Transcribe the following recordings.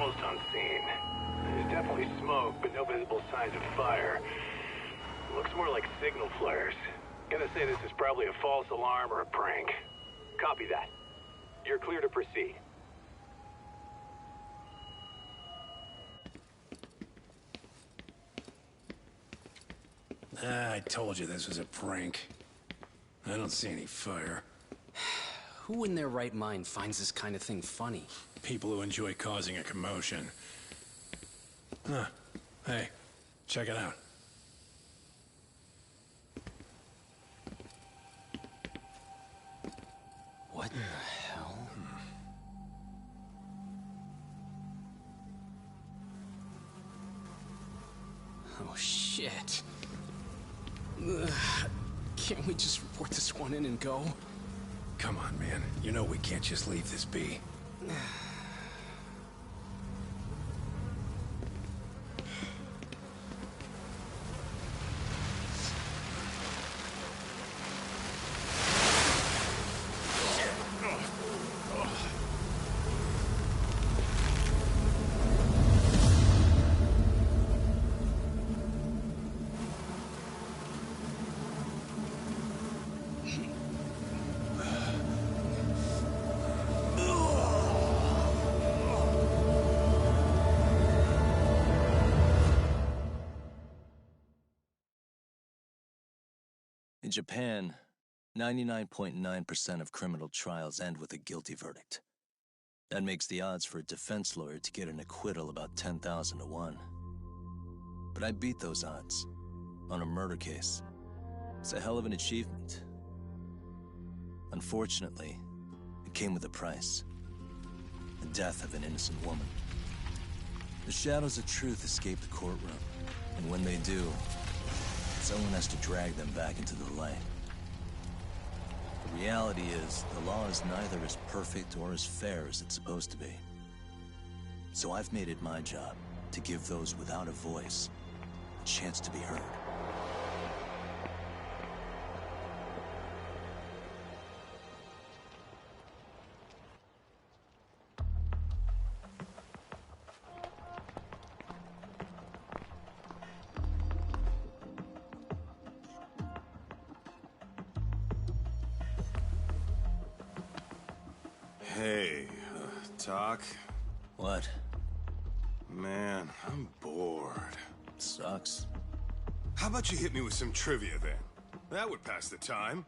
almost on scene. There's definitely smoke, but no visible signs of fire. Looks more like signal flares. Gonna say this is probably a false alarm or a prank. Copy that. You're clear to proceed. I told you this was a prank. I don't see any fire. Who in their right mind finds this kind of thing funny? People who enjoy causing a commotion. Huh. Hey, check it out. What the hell? Oh, shit. Ugh. Can't we just report this one in and go? Come on, man. You know we can't just leave this be. In Japan, 99.9% of criminal trials end with a guilty verdict. That makes the odds for a defense lawyer to get an acquittal about 10,000 to 1. But I beat those odds on a murder case. It's a hell of an achievement. Unfortunately, it came with a price. The death of an innocent woman. The shadows of truth escape the courtroom, and when they do, someone has to drag them back into the light. The reality is, the law is neither as perfect or as fair as it's supposed to be. So I've made it my job to give those without a voice a chance to be heard. Hey, Doc? What? Man, I'm bored. Sucks. How about you hit me with some trivia then? That would pass the time.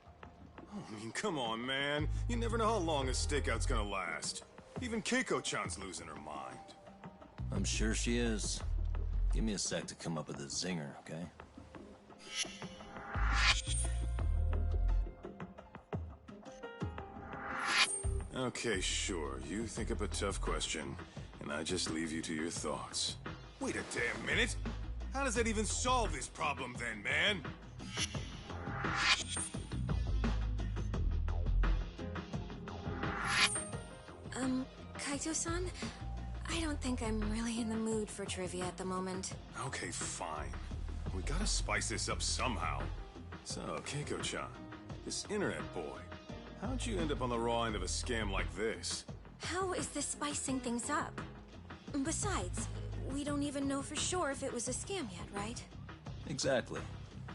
I mean, come on, man. You never know how long a stakeout's gonna last. Even Keiko-chan's losing her mind. I'm sure she is. Give me a sec to come up with a zinger, okay? Okay, sure. You think up a tough question, and I just leave you to your thoughts. Wait a damn minute! How does that even solve this problem then, man? Kaito-san? I don't think I'm really in the mood for trivia at the moment. Okay, fine. We gotta spice this up somehow. So, Keiko-chan, this internet boy, how'd you end up on the raw end of a scam like this? How is this spicing things up? Besides, we don't even know for sure if it was a scam yet, right? Exactly.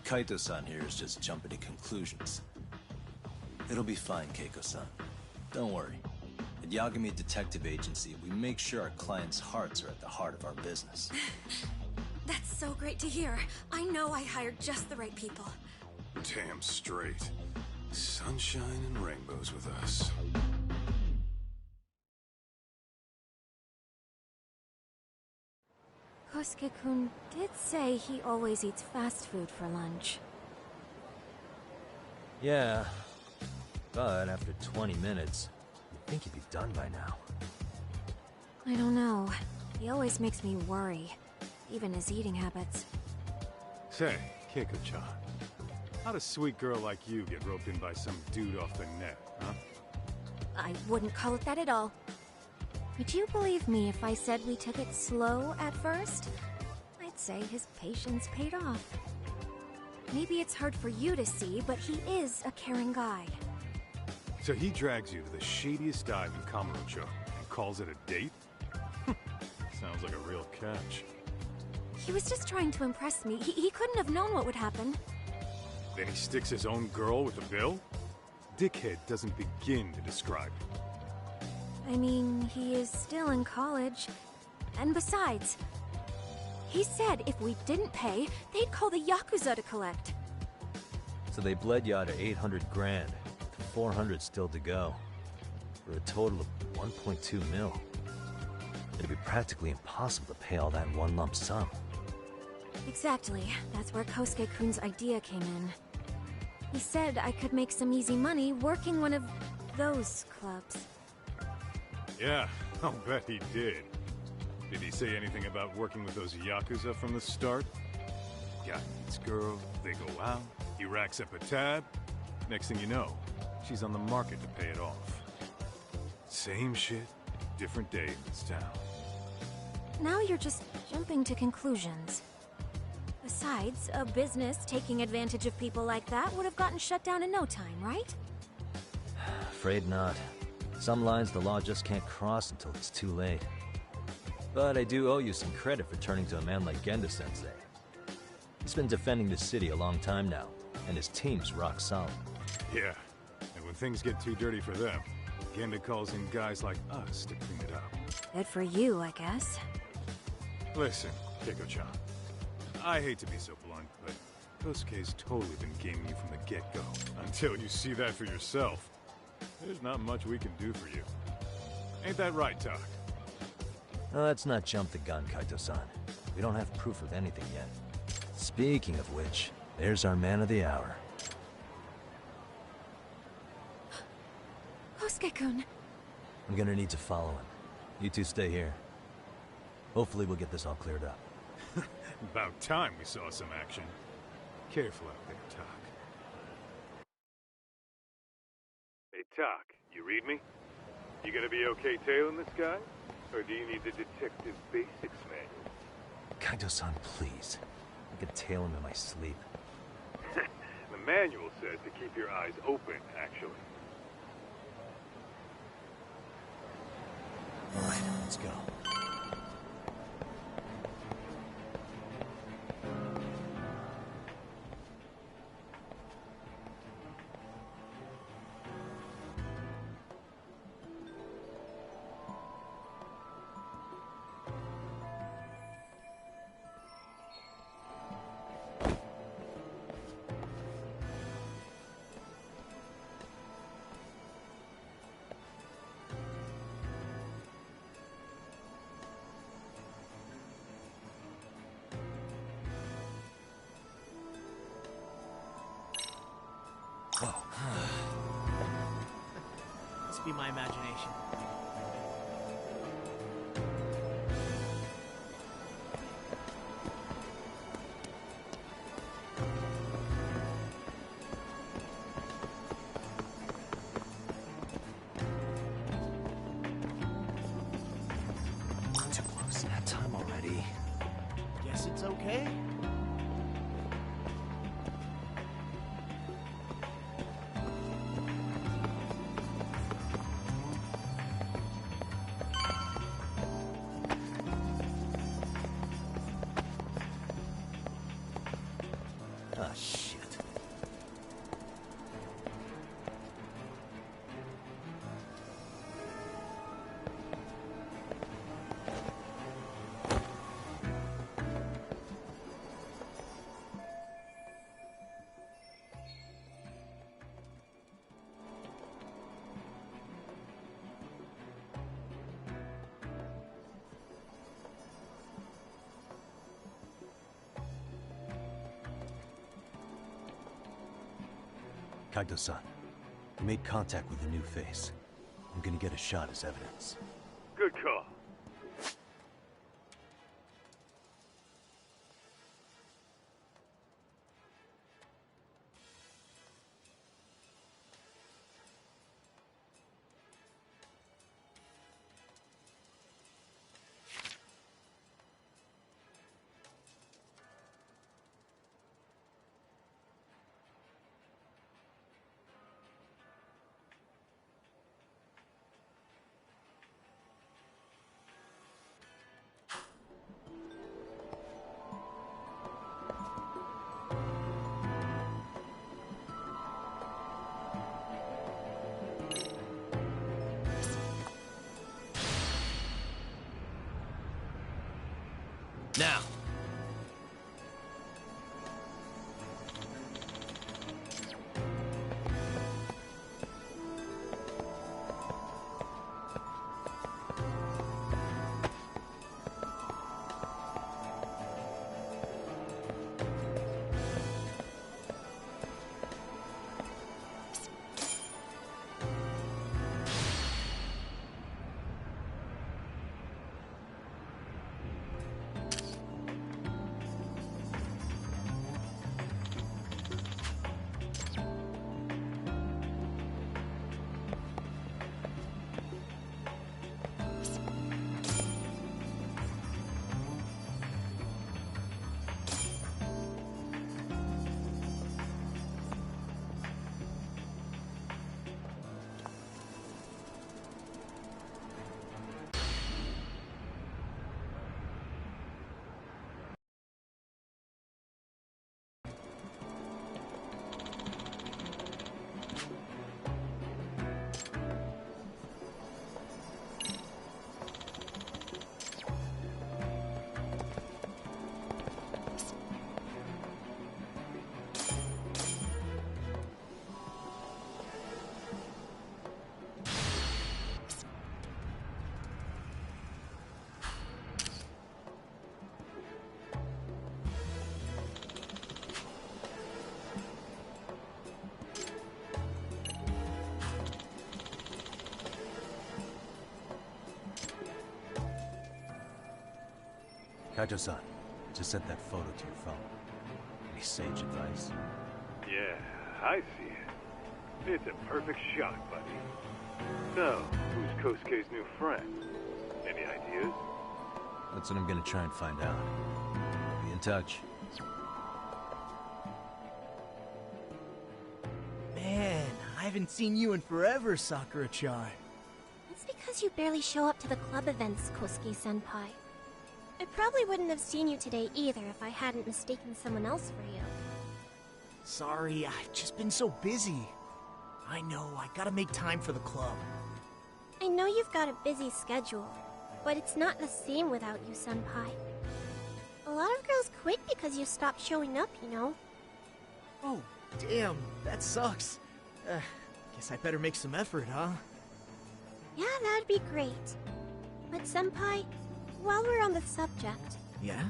Kaito-san here is just jumping to conclusions. It'll be fine, Keiko-san. Don't worry. At Yagami Detective Agency, we make sure our clients' hearts are at the heart of our business. That's so great to hear. I know I hired just the right people. Damn straight. Sunshine and rainbows with us. Kosuke-kun did say he always eats fast food for lunch. Yeah, but after 20 minutes, you'd think he'd be done by now. I don't know. He always makes me worry, even his eating habits. Say, Keiko-chan, how'd a sweet girl like you get roped in by some dude off the net, huh? I wouldn't call it that at all. Would you believe me if I said we took it slow at first? I'd say his patience paid off. Maybe it's hard for you to see, but he is a caring guy. So he drags you to the shadiest dive in Kamurocho and calls it a date? Sounds like a real catch. He was just trying to impress me. He couldn't have known what would happen. Then he sticks his own girl with the bill? Dickhead doesn't begin to describe it. I mean, he is still in college. And besides, he said if we didn't pay, they'd call the Yakuza to collect. So they bled you out of 800 grand, with 400 still to go, for a total of 1.2 mil. It'd be practically impossible to pay all that in one lump sum. Exactly. That's where Kosuke-kun's idea came in. He said I could make some easy money working one of those clubs. Yeah, I'll bet he did. Did he say anything about working with those Yakuza from the start? Guy meets girl, they go out, he racks up a tab. Next thing you know, she's on the market to pay it off. Same shit, different day in this town. Now you're just jumping to conclusions. Besides, a business taking advantage of people like that would have gotten shut down in no time, right? Afraid not. Some lines the law just can't cross until it's too late. But I do owe you some credit for turning to a man like Genda-sensei. He's been defending the city a long time now, and his team's rock solid. Yeah, and when things get too dirty for them, Genda calls in guys like us to clean it up. Good for you, I guess. Listen, Keiko-chan, I hate to be so blunt, but Kosuke's totally been gaming you from the get-go. Until you see that for yourself, there's not much we can do for you. Ain't that right, Tak? Let's not jump the gun, Kaito-san. We don't have proof of anything yet. Speaking of which, there's our man of the hour. Kosuke-kun. I'm gonna need to follow him. You two stay here. Hopefully we'll get this all cleared up. About time we saw some action. Careful out there, Tak. Hey, Tak, you read me? You gonna be okay tailing this guy? Or do you need the detective basics manual? Kaito-san, please. I can tail him in my sleep. The manual says to keep your eyes open, actually. Alright, let's go. Must be my imagination. Too close that time already. Guess it's okay? Ah, shit. Kaito-san, we made contact with a new face. I'm gonna get a shot as evidence. Good call. Kaito-san, just sent that photo to your phone. Any sage advice? Yeah, I see it. It's a perfect shot, buddy. So, who's Kosuke's new friend? Any ideas? That's what I'm gonna try and find out. I'll be in touch. Man, I haven't seen you in forever, Sakura-chan. It's because you barely show up to the club events, Kosuke-senpai. I probably wouldn't have seen you today either if I hadn't mistaken someone else for you. Sorry, I've just been so busy. I know, I gotta make time for the club. I know you've got a busy schedule, but it's not the same without you, senpai. A lot of girls quit because you stopped showing up, you know? Oh, damn, that sucks. Guess I better make some effort, huh? Yeah, that'd be great. But senpai, while we're on the subject... Yeah?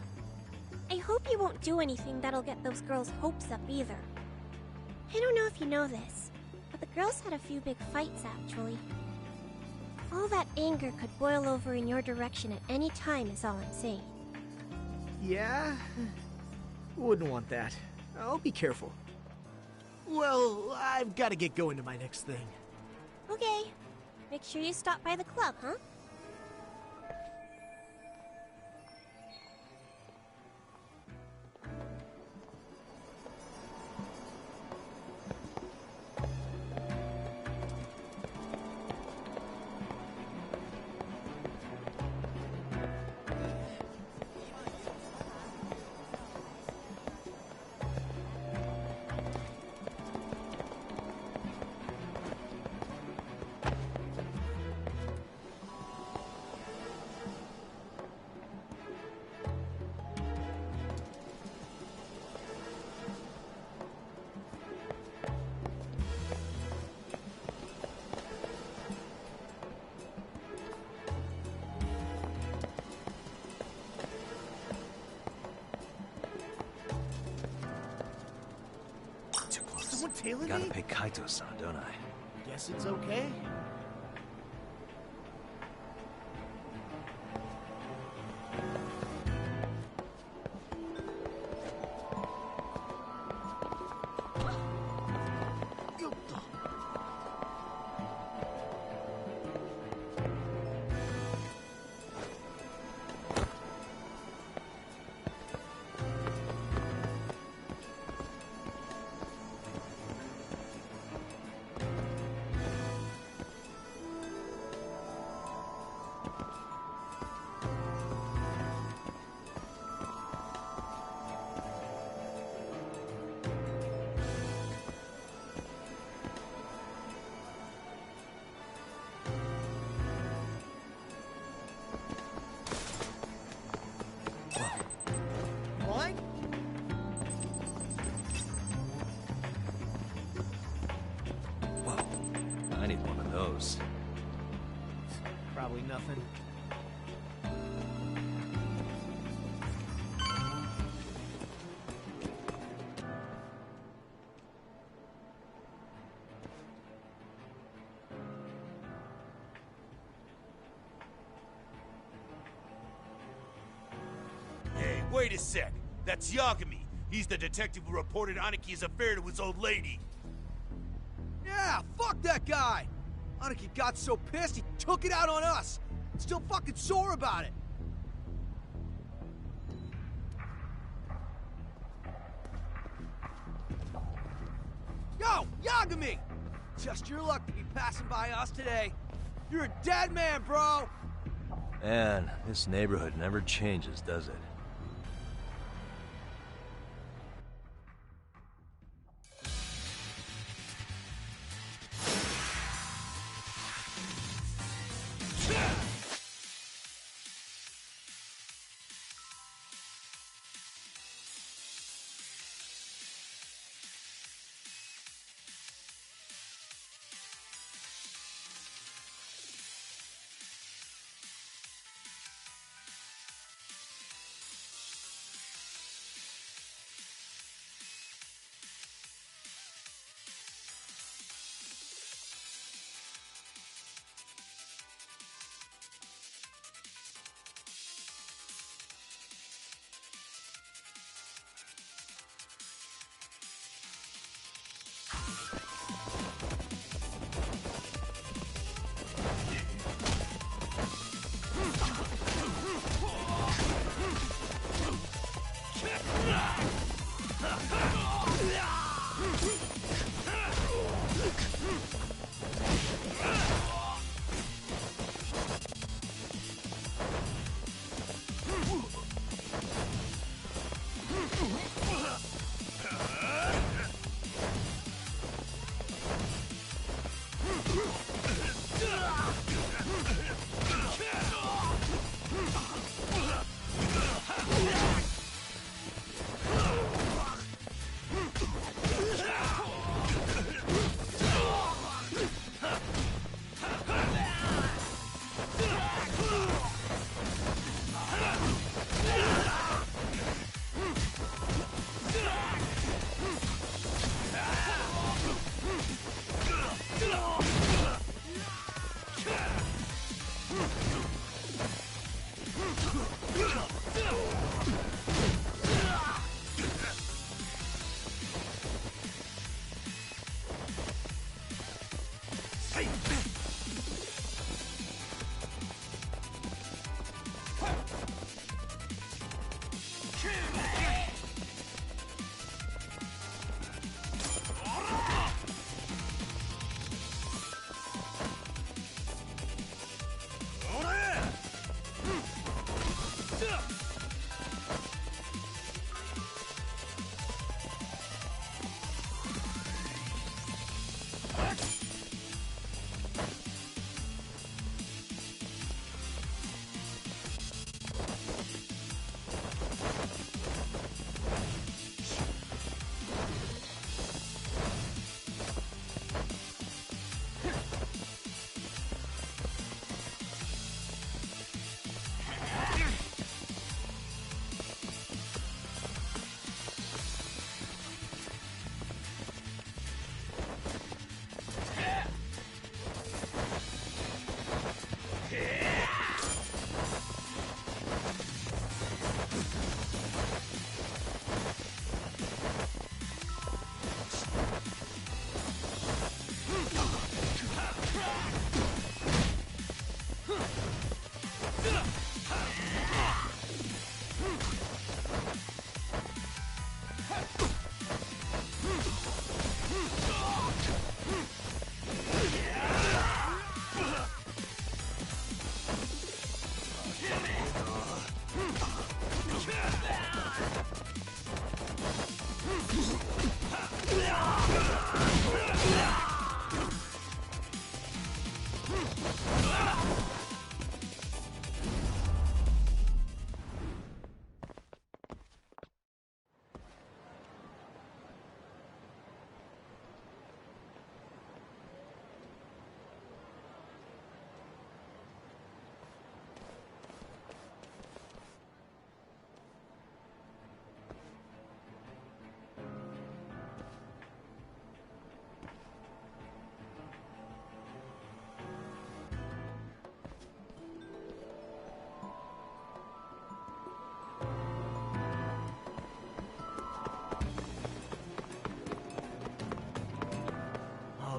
I hope you won't do anything that'll get those girls' hopes up either. I don't know if you know this, but the girls had a few big fights actually. All that anger could boil over in your direction at any time is all I'm saying. Yeah? Wouldn't want that. I'll be careful. Well, I've gotta get going to my next thing. Okay. Make sure you stop by the club, huh? Someone tailing Gotta me? pay Kaito-san, don't I? Guess it's okay. What? Whoa. I need one of those. Probably nothing. Hey, wait a sec. That's Yagami. He's the detective who reported Aniki's affair to his old lady. Yeah, fuck that guy! Aniki got so pissed he took it out on us! Still fucking sore about it! Yo, Yagami! Just your luck to be passing by us today. You're a dead man, bro! Man, this neighborhood never changes, does it?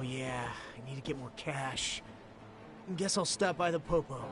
Yeah, I need to get more cash. Guess I'll stop by the Popo.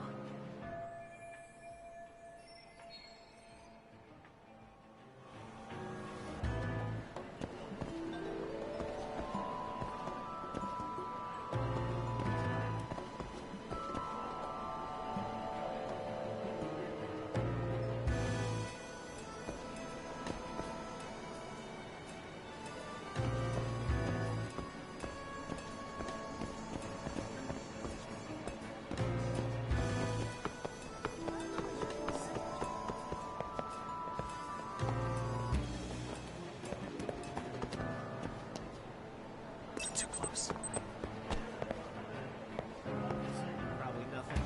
Too close. Probably nothing.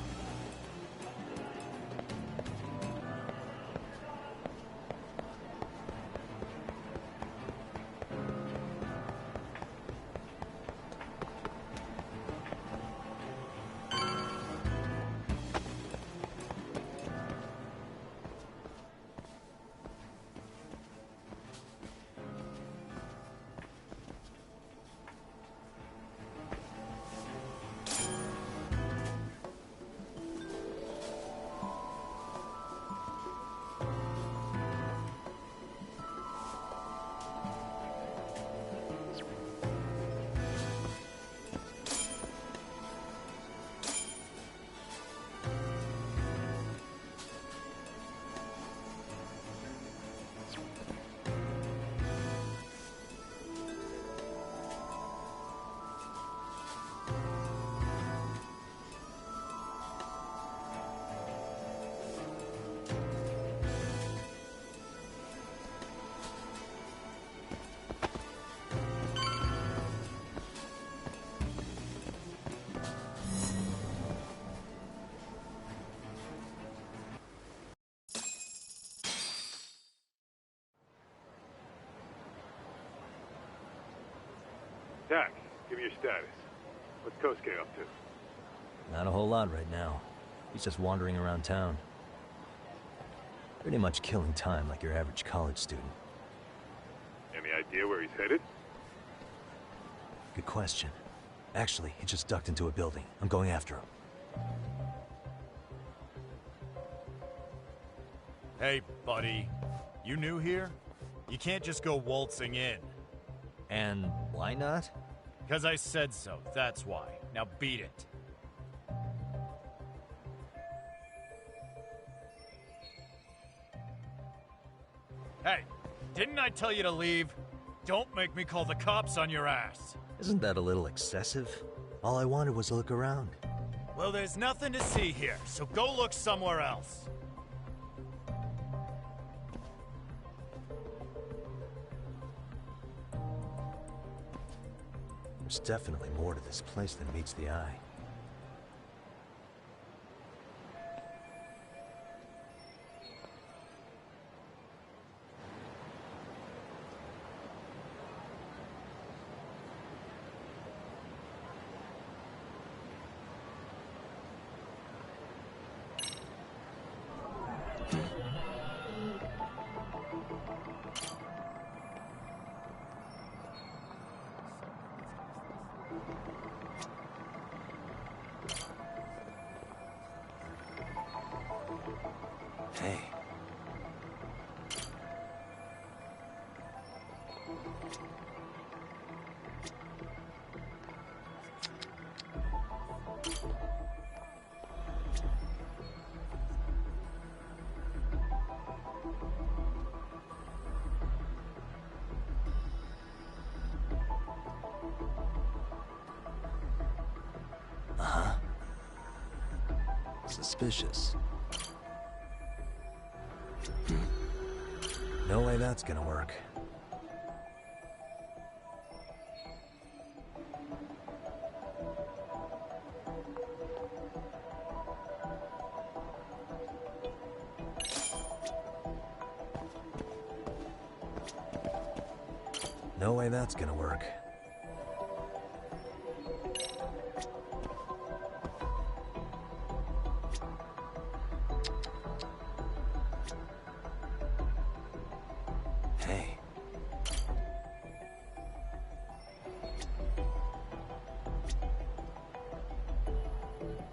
Dak, give me your status. What's Kosuke up to? Not a whole lot right now. He's just wandering around town. Pretty much killing time like your average college student. Any idea where he's headed? Good question. Actually, he just ducked into a building. I'm going after him. Hey, buddy. You new here? You can't just go waltzing in. And why not? 'Cause I said so, that's why. Now beat it. Hey, didn't I tell you to leave? Don't make me call the cops on your ass. Isn't that a little excessive? All I wanted was to look around. Well, there's nothing to see here, so go look somewhere else. There's definitely more to this place than meets the eye. Hey. Uh-huh. Suspicious. No way that's gonna work. No way that's gonna work. Hey.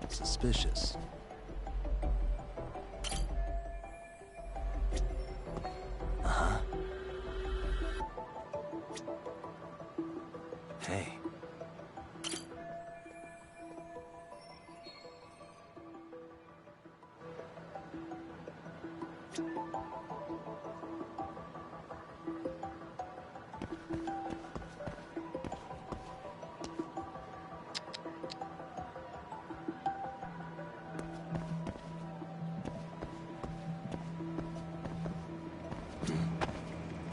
Suspicious. Uh-huh. Hey.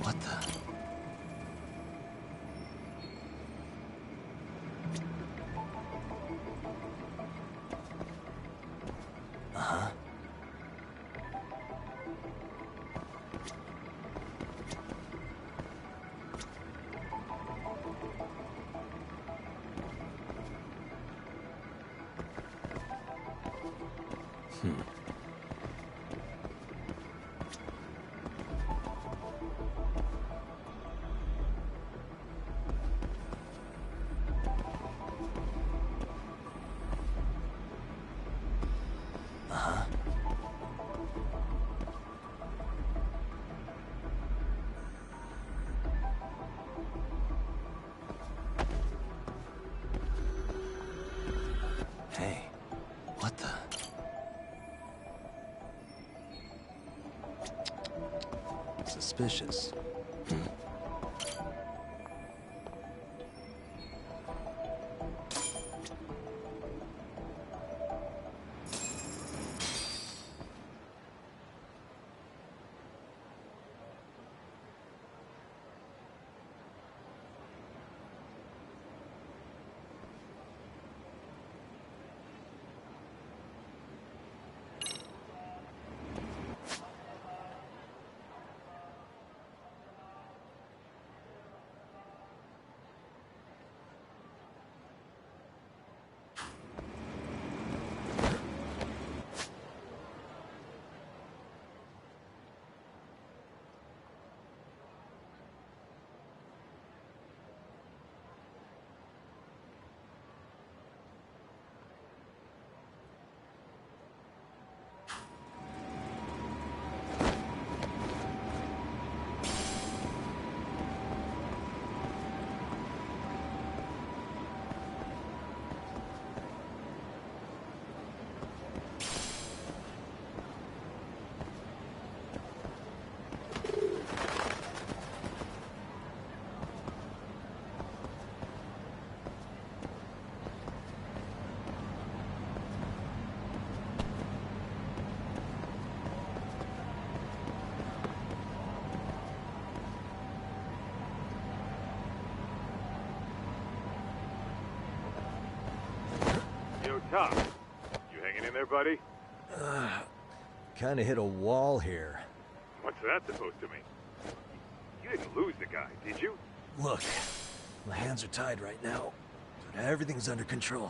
What the? Uh-huh. Uh-huh. Hey, what the? Suspicious. Tom, you hanging in there, buddy? Kinda hit a wall here. What's that supposed to mean? You didn't lose the guy, did you? Look, my hands are tied right now, but everything's under control.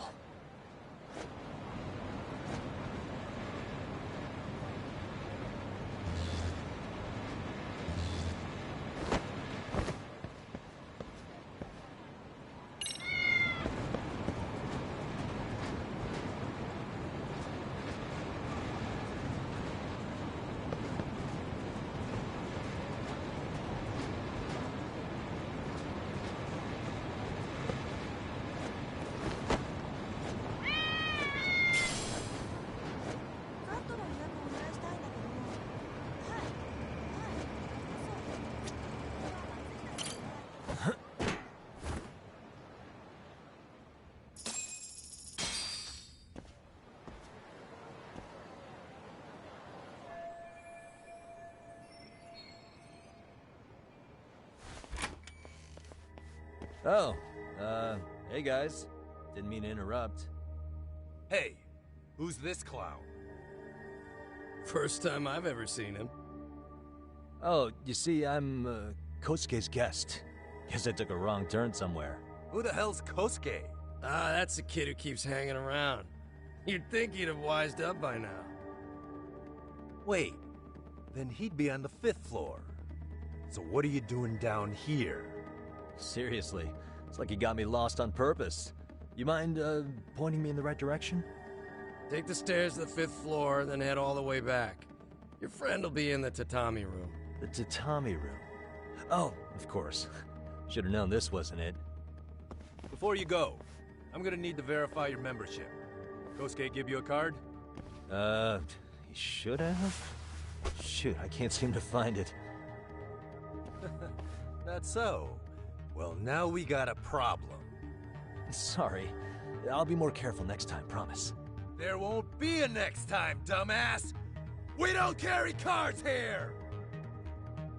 Oh, hey guys. Didn't mean to interrupt. Hey, who's this clown? First time I've ever seen him. Oh, you see, I'm, Kosuke's guest. Guess I took a wrong turn somewhere. Who the hell's Kosuke? Ah, that's the kid who keeps hanging around. You'd think he'd have wised up by now. Wait, then he'd be on the 5th floor. So what are you doing down here? Seriously, it's like you got me lost on purpose. You mind, pointing me in the right direction? Take the stairs to the 5th floor, then head all the way back. Your friend will be in the tatami room. The tatami room? Oh, of course. Should have known this wasn't it. Before you go, I'm gonna need to verify your membership. Kosuke give you a card? He should have? Shoot, I can't seem to find it. That's so. Well, now we got a problem. Sorry. I'll be more careful next time, promise. There won't be a next time, dumbass! We don't carry cards here!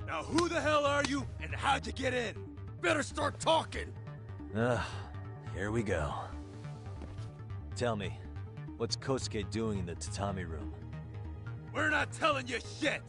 Now who the hell are you, and how'd you get in? Better start talking! Here we go. Tell me, what's Kosuke doing in the tatami room? We're not telling you shit!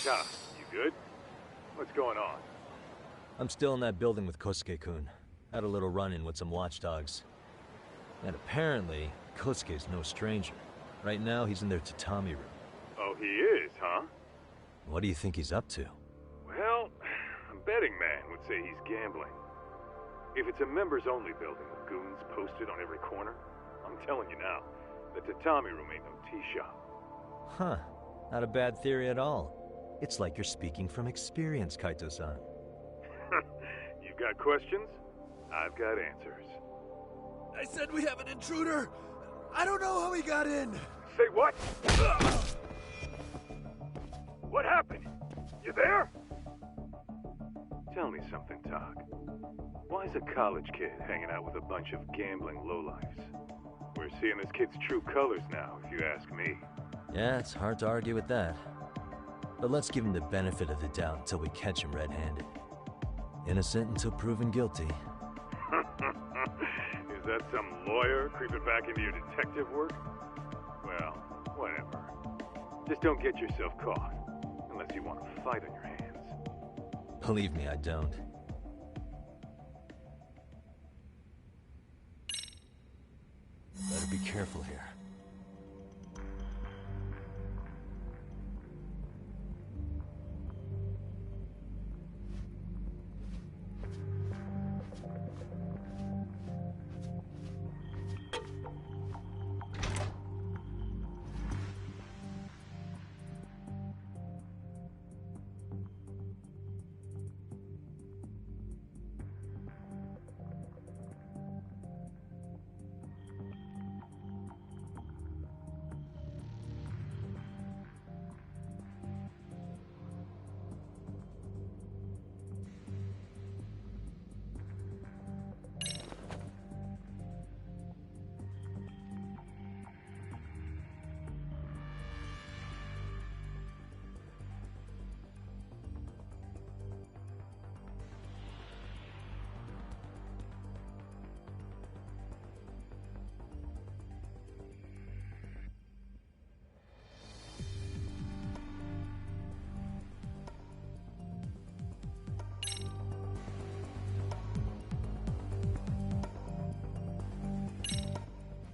Ta, you good? What's going on? I'm still in that building with Kosuke-kun. Had a little run-in with some watchdogs. And apparently, Kosuke's no stranger. Right now, he's in their tatami room. Oh, he is, huh? What do you think he's up to? Well, a betting man would say he's gambling. If it's a members-only building with goons posted on every corner, I'm telling you now, the tatami room ain't no tea shop. Huh. Not a bad theory at all. It's like you're speaking from experience, Kaito-san. You've got questions? I've got answers. I said we have an intruder. I don't know how he got in. Say what? What happened? You there? Tell me something, Talk. Why is a college kid hanging out with a bunch of gambling lowlifes? We're seeing this kid's true colors now, if you ask me. Yeah, it's hard to argue with that. But let's give him the benefit of the doubt until we catch him red-handed. Innocent until proven guilty. Is that some lawyer creeping back into your detective work? Well, whatever. Just don't get yourself caught. Unless you want a fight on your hands. Believe me, I don't. Better be careful here.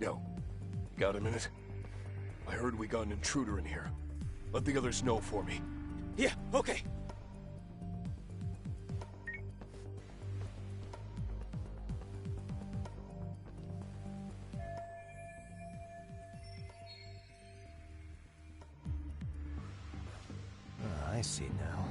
Yo, got a minute? I heard we got an intruder in here. Let the others know for me. Yeah, okay. I see now.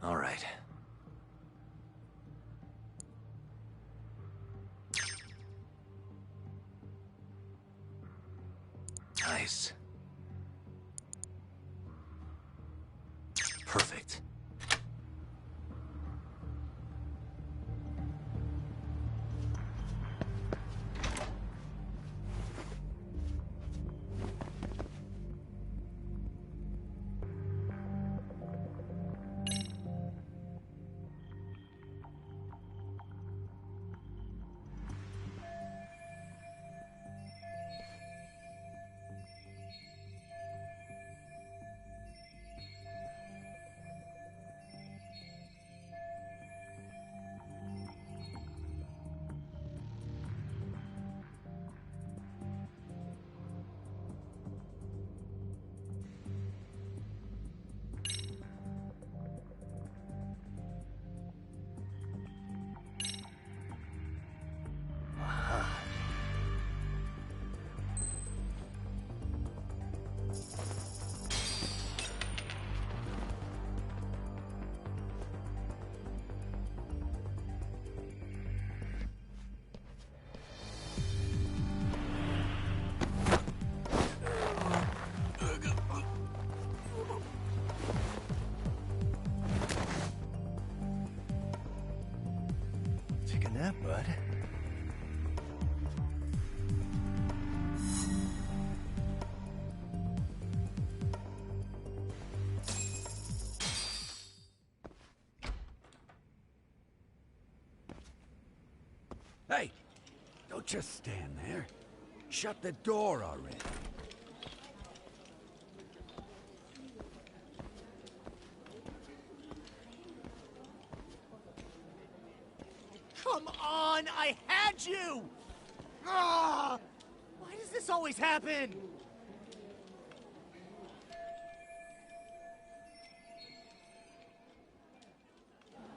All right. Nice. Perfect. Take a nap, bud. Hey! Don't just stand there. Shut the door already. Come on! I had you! Ah! Why does this always happen?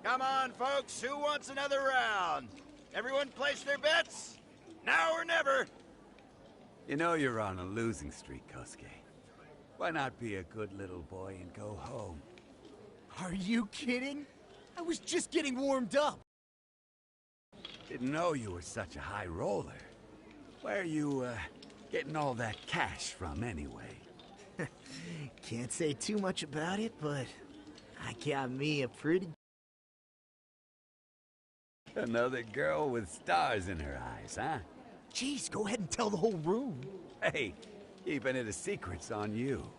Come on, folks. Who wants another round? Everyone place their bets? Now or never. You know you're on a losing streak, Kosuke. Why not be a good little boy and go home? Are you kidding? I was just getting warmed up. Didn't know you were such a high roller. Where are you, getting all that cash from, anyway? Can't say too much about it, but I got me a pretty... Another girl with stars in her eyes, huh? Jeez, go ahead and tell the whole room. Hey, keeping it a secret's on you.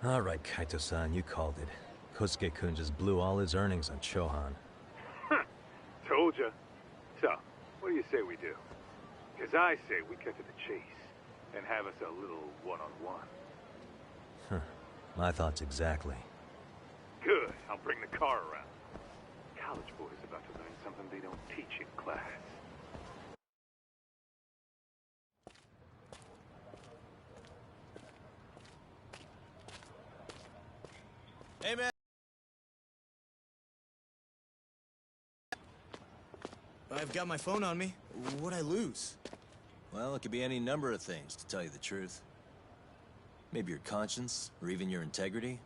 All right, Kaito-san, you called it. Kosuke-kun just blew all his earnings on Chohan. Told ya. So, what do you say we do? Because I say we cut to the chase and have us a little one-on-one. Huh. My thoughts exactly. Good. I'll bring the car around. College boys about to learn something they don't teach in class. Hey, man. I've got my phone on me. What'd I lose? Well, it could be any number of things, to tell you the truth. Maybe your conscience, or even your integrity.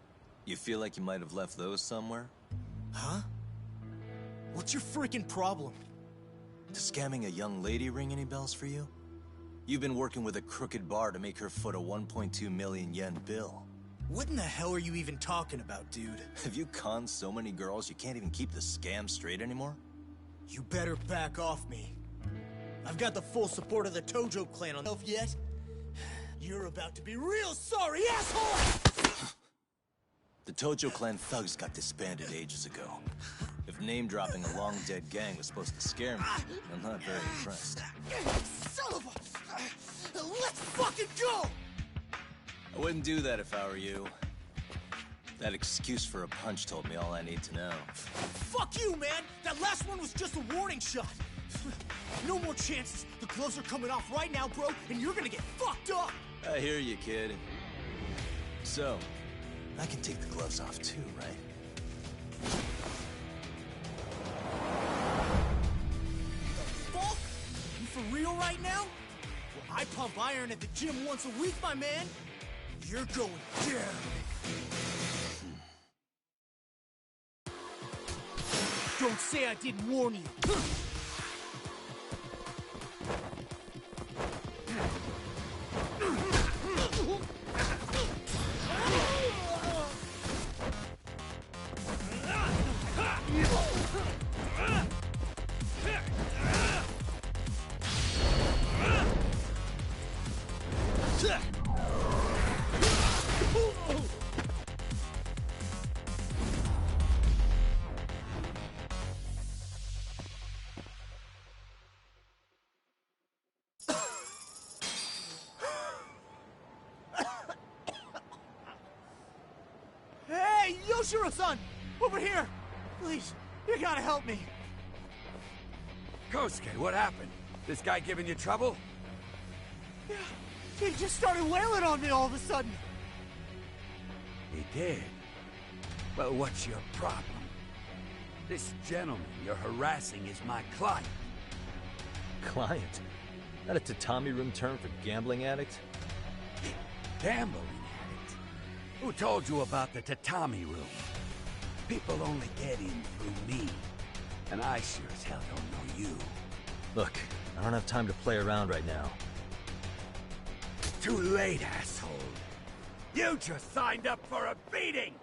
You feel like you might have left those somewhere? Huh? What's your freaking problem? Does scamming a young lady ring any bells for you? You've been working with a crooked bar to make her foot a 1.2 million yen bill. What in the hell are you even talking about, dude? Have you conned so many girls you can't even keep the scam straight anymore? You better back off me. I've got the full support of the Tojo clan on yourself yet. You're about to be real sorry, asshole! The Tojo clan thugs got disbanded ages ago. If name-dropping a long-dead gang was supposed to scare me, I'm not very impressed. Son of a... Let's fucking go! I wouldn't do that if I were you. That excuse for a punch told me all I need to know. Fuck you, man! That last one was just a warning shot! No more chances. The gloves are coming off right now, bro, and you're gonna get fucked up. I hear you, kid. So, I can take the gloves off too, right? Fuck? You for real right now? Well, I pump iron at the gym once a week, my man. You're going down. Don't say I didn't warn you. Hey, Yoshiro-san! Over here! Please, you gotta help me. Kosuke, what happened? This guy giving you trouble? Yeah, he just started wailing on me all of a sudden. He did? Well, what's your problem? This gentleman you're harassing is my client. Client? That a tatami room term for gambling addict? Gambling addict? Who told you about the tatami room? People only get in through me. And I sure as hell don't know you. Look, I don't have time to play around right now. Too late, asshole. You just signed up for a beating!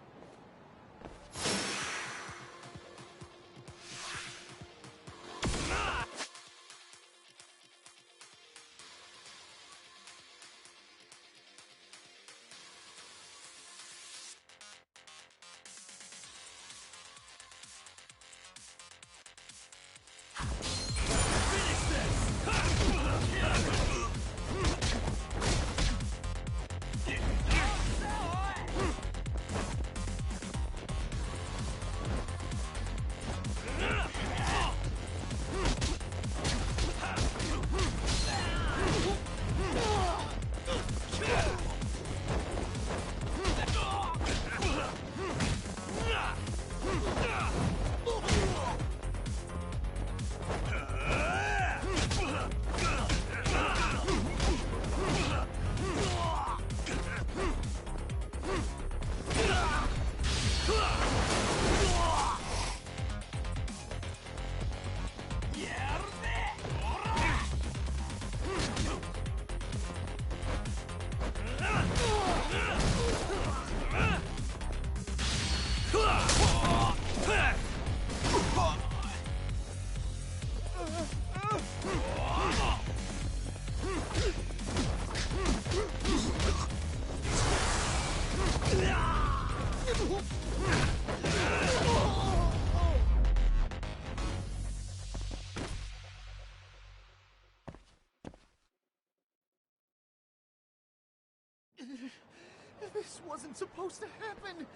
This wasn't supposed to happen.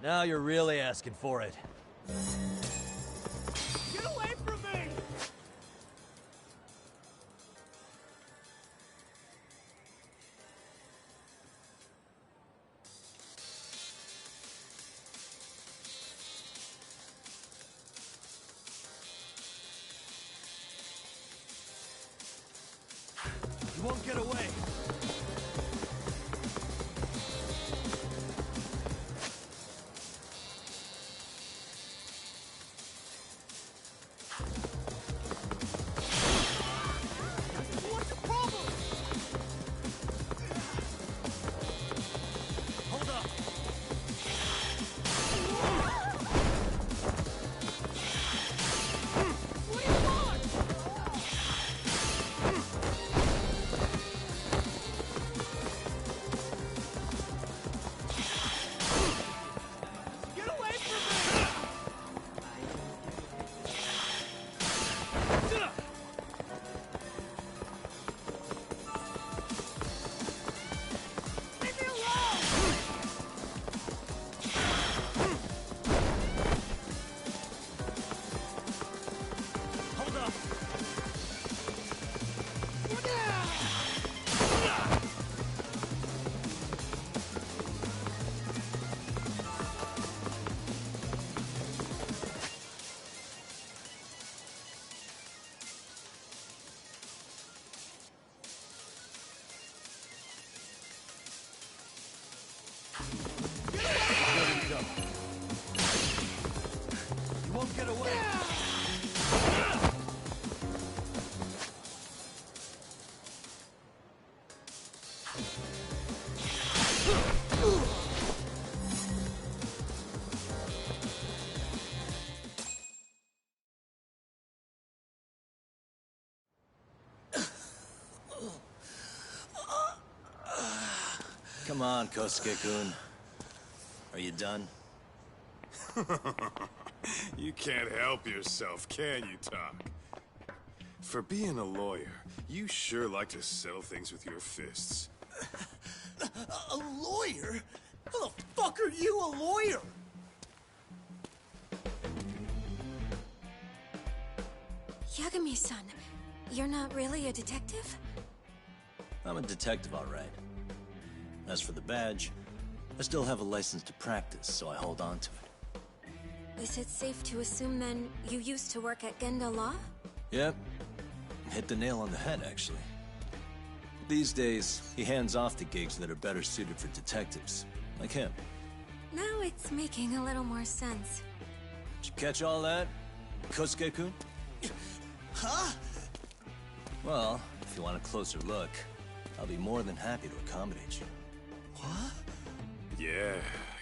Now you're really asking for it. Get away from me! You won't get away. Come on, Kosuke-kun. Are you done? You can't help yourself, can you, Tak? For being a lawyer, you sure like to settle things with your fists. A lawyer? How the fuck are you a lawyer? Yagami-san, you're not really a detective? I'm a detective, all right. As for the badge, I still have a license to practice, so I hold on to it. Is it safe to assume, then, you used to work at Genda Law? Yep. Hit the nail on the head, actually. These days, he hands off the gigs that are better suited for detectives, like him. Now it's making a little more sense. Did you catch all that, Kosuke-kun? Huh? Well, if you want a closer look, I'll be more than happy to accommodate you. What? Yeah,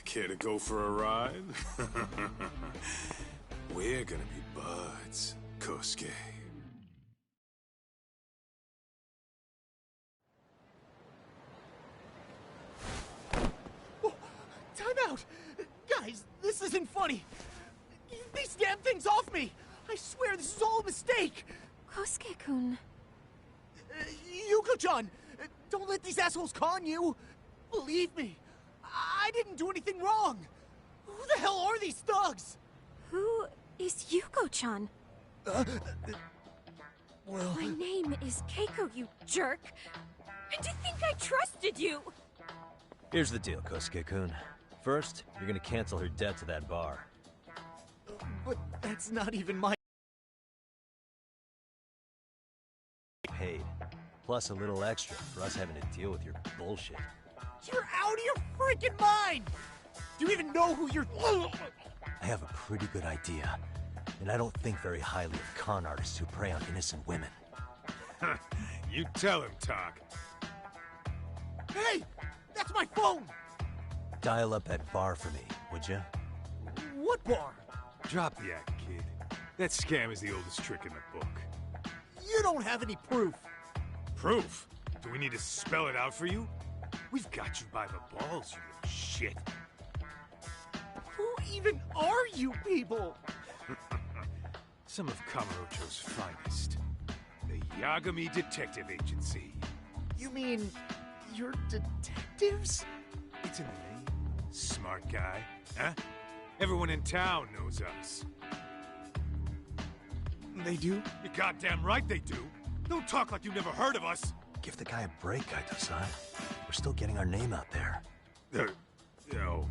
care to go for a ride? We're gonna be buds, Kosuke. Oh, time out! Guys, this isn't funny. These damn things off me! I swear this is all a mistake! Kosuke-kun. Yuko-chan! Don't let these assholes con you! Believe me, I didn't do anything wrong! Who the hell are these thugs? Who is Yuko-chan? Well... My name is Keiko, you jerk! And to think I trusted you! Here's the deal, Kosuke-kun. First, you're gonna cancel her debt to that bar. But that's not even my... Paid. Plus a little extra for us having to deal with your bullshit. You're out of your freaking mind! Do you even know who you're... I have a pretty good idea, and I don't think very highly of con artists who prey on innocent women. You tell him, Tak. Hey! That's my phone! Dial up that bar for me, would you? What bar? Drop the act, kid. That scam is the oldest trick in the book. You don't have any proof. Proof? Do we need to spell it out for you? We've got you by the balls, you little shit. Who even are you people? Some of Kamurocho's finest. The Yagami Detective Agency. You mean... you're detectives? It's in the name. Smart guy, huh? Everyone in town knows us. They do? You're goddamn right they do. Don't talk like you've never heard of us. Give the guy a break, Kaito-san. We're still getting our name out there. No.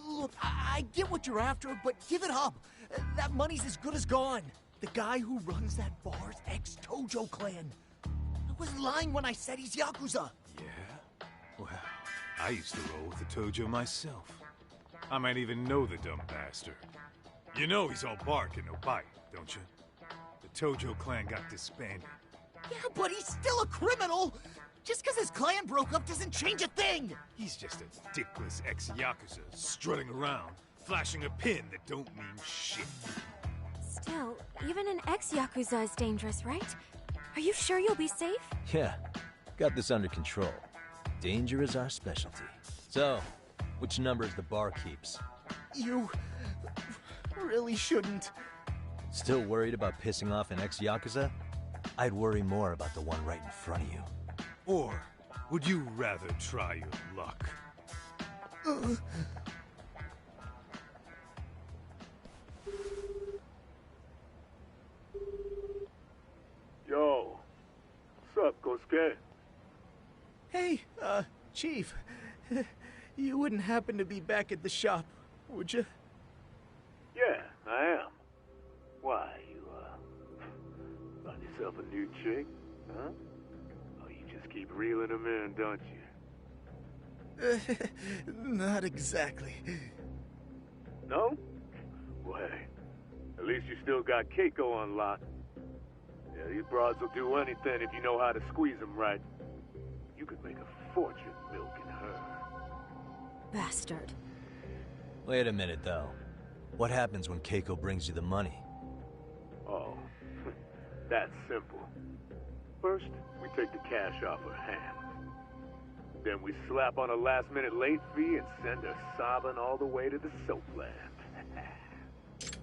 Look, I get what you're after, but give it up. That money's as good as gone. The guy who runs that bar's ex-Tojo clan. I wasn't lying when I said he's Yakuza. Yeah? Well, I used to roll with the Tojo myself. I might even know the dumb bastard. You know he's all bark and no bite, don't you? The Tojo clan got disbanded. Yeah, but he's still a criminal! Just because his clan broke up doesn't change a thing! He's just a dickless ex-Yakuza strutting around, flashing a pin that don't mean shit. Still, even an ex-Yakuza is dangerous, right? Are you sure you'll be safe? Yeah, got this under control. Danger is our specialty. So, which numbers the bar keeps? You... really shouldn't. Still worried about pissing off an ex-Yakuza? I'd worry more about the one right in front of you. Or would you rather try your luck? Yo, what's up, Kosuke? Hey, Chief. You wouldn't happen to be back at the shop, would you? Yeah, I am. Why, you, found yourself a new chick, huh? Oh, you just keep reeling them in, don't you? Not exactly. No? Well, hey, at least you still got Keiko on lock. Yeah, these broads will do anything if you know how to squeeze them right. You could make a fortune milking her. Bastard. Wait a minute, though. What happens when Keiko brings you the money? Oh, that's simple. First, we take the cash off her hand. Then we slap on a last-minute late fee and send her sobbing all the way to the soap land.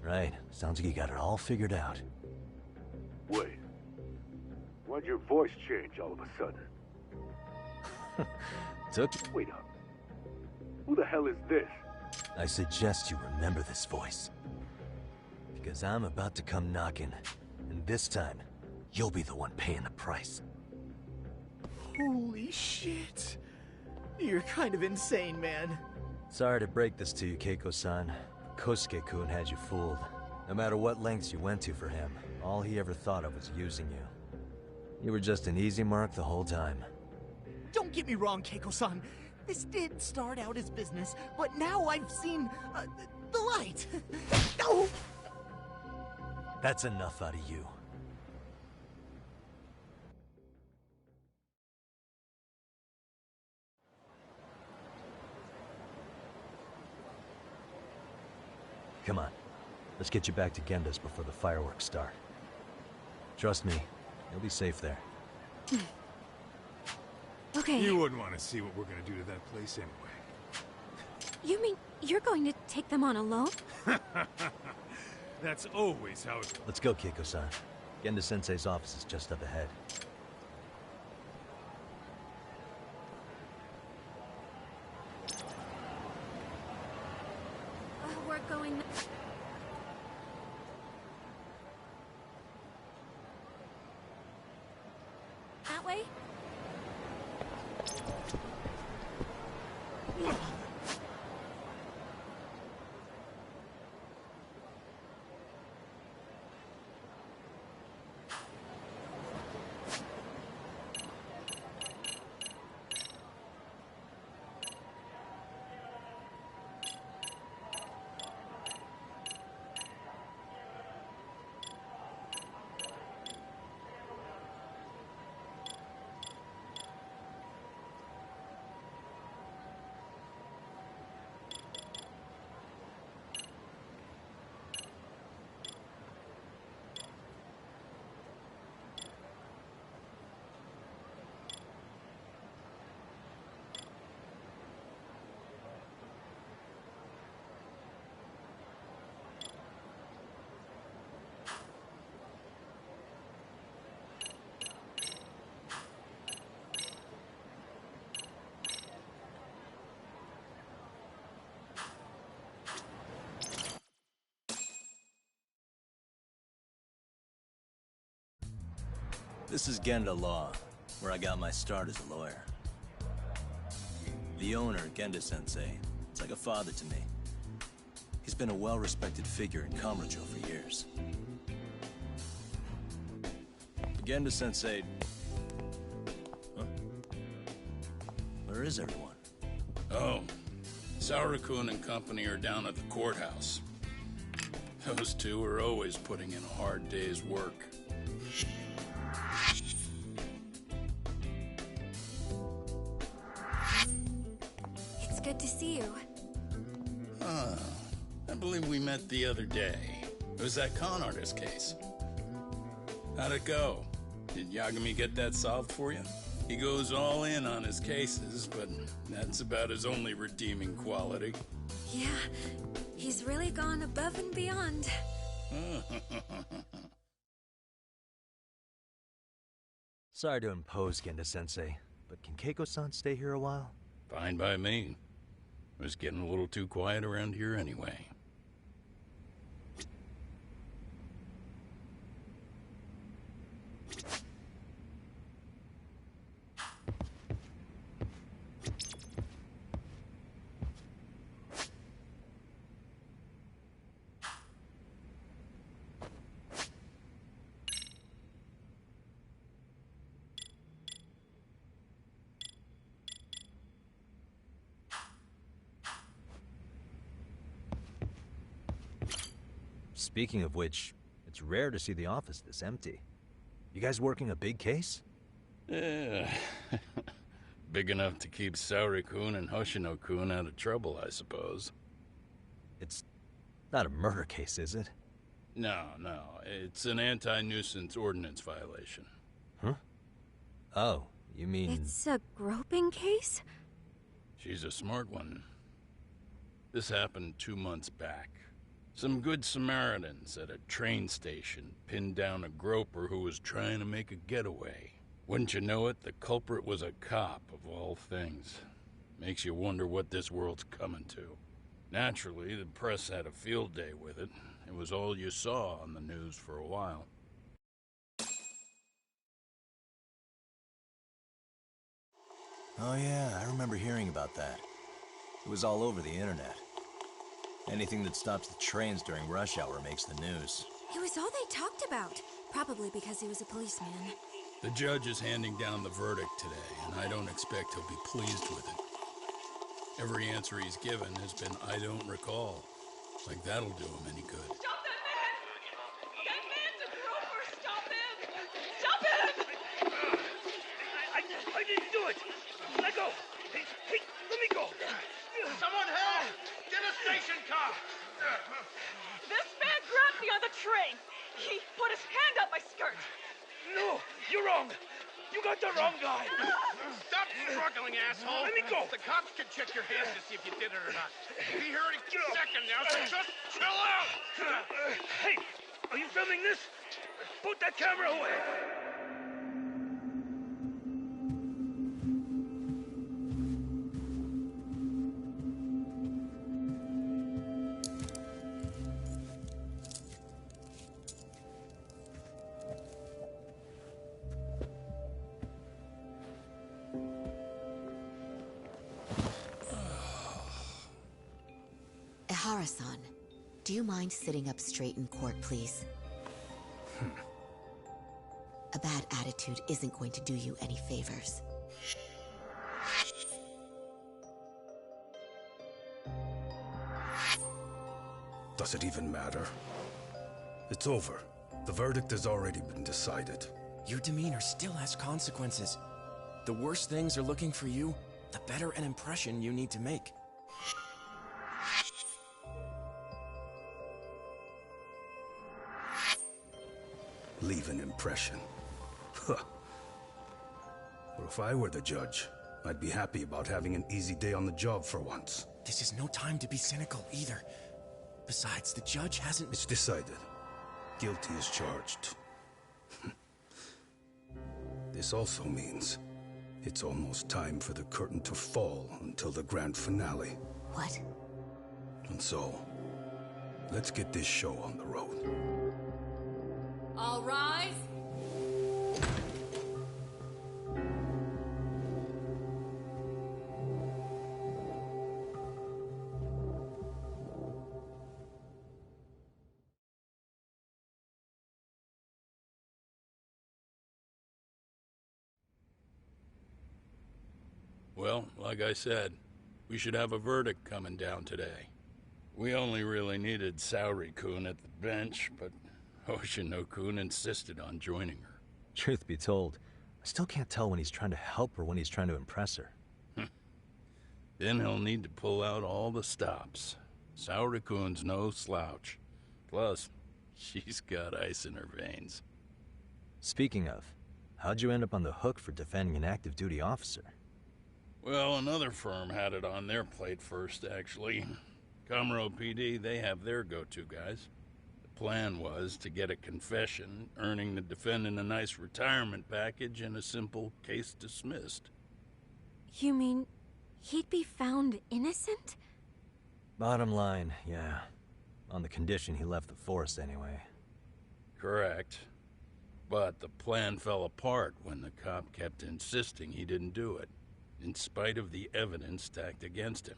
Right. Sounds like you got it all figured out. Wait. Why'd your voice change all of a sudden? Wait up. Who the hell is this? I suggest you remember this voice. Because I'm about to come knocking, and this time, you'll be the one paying the price. Holy shit. You're kind of insane, man. Sorry to break this to you, Keiko-san. Kosuke-kun had you fooled. No matter what lengths you went to for him, all he ever thought of was using you. You were just an easy mark the whole time. Don't get me wrong, Keiko-san. This did start out as business, but now I've seen the light. No! That's enough out of you. Come on. Let's get you back to Genda's before the fireworks start. Trust me, you'll be safe there. Okay. You wouldn't want to see what we're gonna do to that place anyway. You mean you're going to take them on alone? That's always how it... Let's go, Keiko-san. Genda-sensei's office is just up ahead. We're going... that way? This is Genda Law, where I got my start as a lawyer. The owner, Genda-sensei, is like a father to me. He's been a well-respected figure in Kamurocho for years. Genda-sensei... Huh? Where is everyone? Oh, Saura-kun and company are down at the courthouse. Those two are always putting in a hard day's work. It's good to see you. I believe we met the other day. It was that con artist case. How'd it go? Did Yagami get that solved for you? He goes all in on his cases, but that's about his only redeeming quality. Yeah, he's really gone above and beyond. Sorry to impose, Genda-sensei, but can Keiko-san stay here a while? Fine by me. It was getting a little too quiet around here anyway. Speaking of which, it's rare to see the office this empty. You guys working a big case? Yeah. Big enough to keep Saori-kun and Hoshino-kun out of trouble, I suppose. It's not a murder case, is it? No. It's an anti-nuisance ordinance violation. Huh? Oh, you mean... It's a groping case? She's a smart one. This happened 2 months back. Some good Samaritans at a train station pinned down a groper who was trying to make a getaway. Wouldn't you know it, the culprit was a cop, of all things. Makes you wonder what this world's coming to. Naturally, the press had a field day with it. It was all you saw on the news for a while. Oh yeah, I remember hearing about that. It was all over the internet. Anything that stops the trains during rush hour makes the news. It was all they talked about. Probably because he was a policeman. The judge is handing down the verdict today, and I don't expect he'll be pleased with it. Every answer he's given has been, I don't recall. Like that'll do him any good. Stop that man! That man's a groper! Stop him! Stop him! I didn't do it! Let go! Hey, let me go! Someone help! Get a station car! This man grabbed me on the train! He put his hand up my skirt! No! You're wrong! You got the wrong guy! Stop struggling, asshole! Let me go! The cops can check your hands to see if you did it or not. Be here any second now, so just chill out! Hey! Are you filming this? Put that camera away! Ihara-san, do you mind sitting up straight in court, please? A bad attitude isn't going to do you any favors. Does it even matter? It's over. The verdict has already been decided. Your demeanor still has consequences. The worse things are looking for you, the better an impression you need to make. Leave an impression. Huh. Well, if I were the judge, I'd be happy about having an easy day on the job for once. This is no time to be cynical, either. Besides, the judge hasn't... It's decided. Guilty is charged. This also means it's almost time for the curtain to fall until the grand finale. What? And so, let's get this show on the road. All rise. Well, like I said, we should have a verdict coming down today. We only really needed Saori-kun at the bench, but Hoshino-kun insisted on joining her. Truth be told, I still can't tell when he's trying to help her when he's trying to impress her. Then he'll need to pull out all the stops. Saori-kun's no slouch. Plus, she's got ice in her veins. Speaking of, how'd you end up on the hook for defending an active duty officer? Well, another firm had it on their plate first, actually. Kamurocho PD, they have their go-to guys. The plan was to get a confession, earning the defendant a nice retirement package and a simple case dismissed. You mean he'd be found innocent? Bottom line, yeah. On the condition he left the force anyway. Correct. But the plan fell apart when the cop kept insisting he didn't do it, in spite of the evidence stacked against him.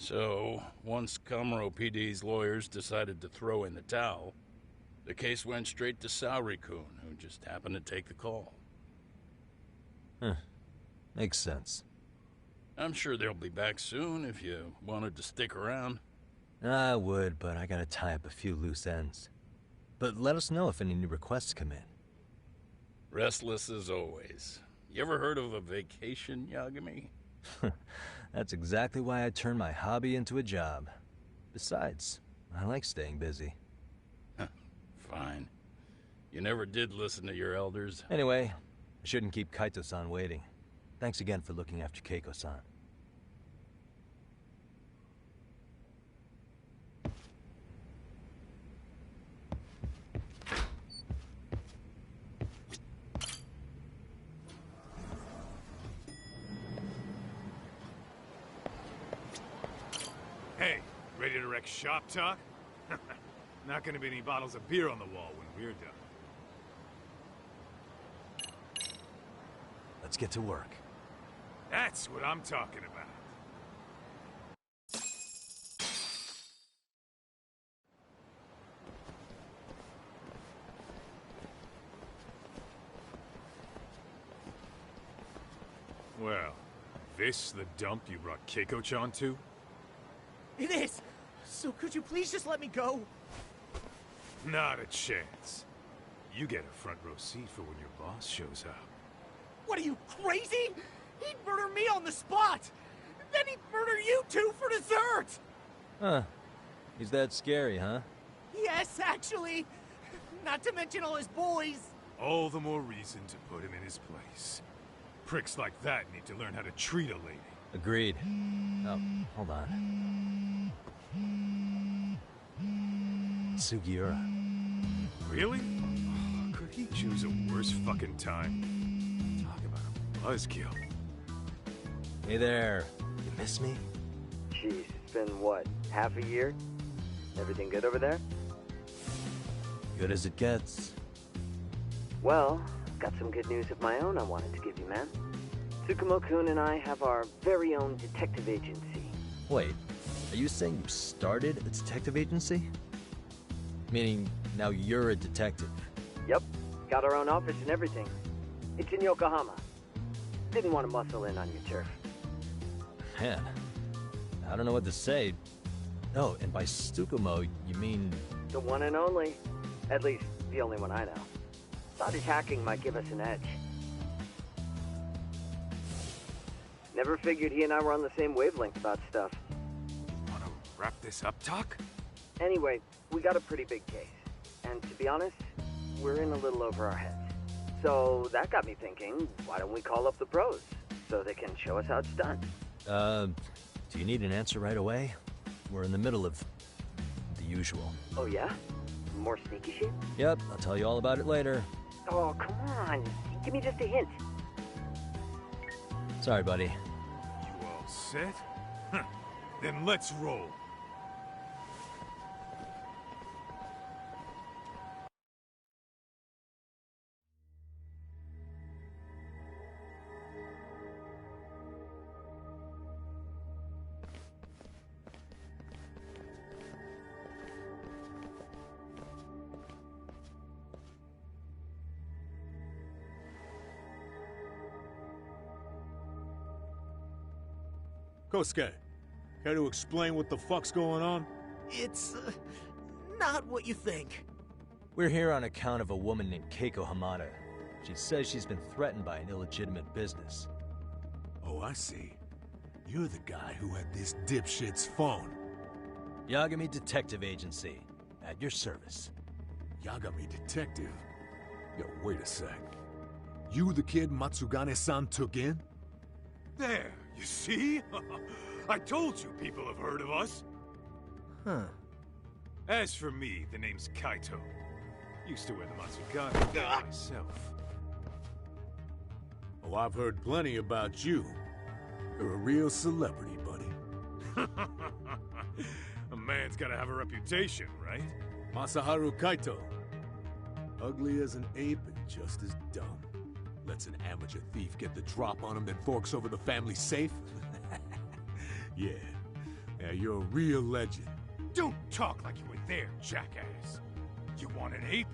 So, once Kamurocho PD's lawyers decided to throw in the towel, the case went straight to Saori-kun, who just happened to take the call. Huh. Makes sense. I'm sure they'll be back soon if you wanted to stick around. I would, but I gotta tie up a few loose ends. But let us know if any new requests come in. Restless as always. You ever heard of a vacation, Yagami? That's exactly why I turned my hobby into a job. Besides, I like staying busy. Fine. You never did listen to your elders. Anyway, I shouldn't keep Kaito-san waiting. Thanks again for looking after Keiko-san. Hey, ready to wreck shop talk? Not gonna be any bottles of beer on the wall when we're done. Let's get to work. That's what I'm talking about. Well, this the dump you brought Keiko-chan to? It is! So could you please just let me go? Not a chance. You get a front row seat for when your boss shows up. What are you, crazy? He'd murder me on the spot! Then he'd murder you two for dessert! Huh. He's that scary, huh? Yes, actually. Not to mention all his boys. All the more reason to put him in his place. Pricks like that need to learn how to treat a lady. Agreed. Oh, hold on. Sugiura. Really? Oh, could he choose a worse fucking time? Talk about a buzzkill. Hey there. You miss me? Jeez, it's been what, half a year? Everything good over there? Good as it gets. Well, got some good news of my own I wanted to give you, man. Tsukumo-kun and I have our very own detective agency. Wait, are you saying you started a detective agency? Meaning, now you're a detective? Yep, got our own office and everything. It's in Yokohama. Didn't want to muscle in on your turf. Man, I don't know what to say. Oh, and by Tsukumo, you mean... The one and only. At least, the only one I know. Thought his hacking might give us an edge. Never figured he and I were on the same wavelength about stuff. Wanna wrap this up, Talk? Anyway, we got a pretty big case. And to be honest, we're in a little over our heads. So that got me thinking, why don't we call up the pros so they can show us how it's done? Do you need an answer right away? We're in the middle of the usual. Oh yeah? More sneaky shit? Yep, I'll tell you all about it later. Oh, come on. Give me just a hint. Sorry, buddy. You all set? Huh. Then let's roll. Kosuke, care to explain what the fuck's going on? It's, not what you think. We're here on account of a woman named Keiko Hamada. She says she's been threatened by an illegitimate business. Oh, I see. You're the guy who had this dipshit's phone. Yagami Detective Agency. At your service. Yagami Detective? Yo, wait a sec. You the kid Matsugane-san took in? There, you see? I told you people have heard of us. Huh. As for me, the name's Kaito. Used to wear the Matsugane myself. Oh, I've heard plenty about you. You're a real celebrity, buddy. A man's gotta have a reputation, right? Masaharu Kaito. Ugly as an ape and just as dumb. Lets an amateur thief get the drop on him, then forks over the family safe? Yeah, you're a real legend. Don't talk like you were there, jackass. You want an ape?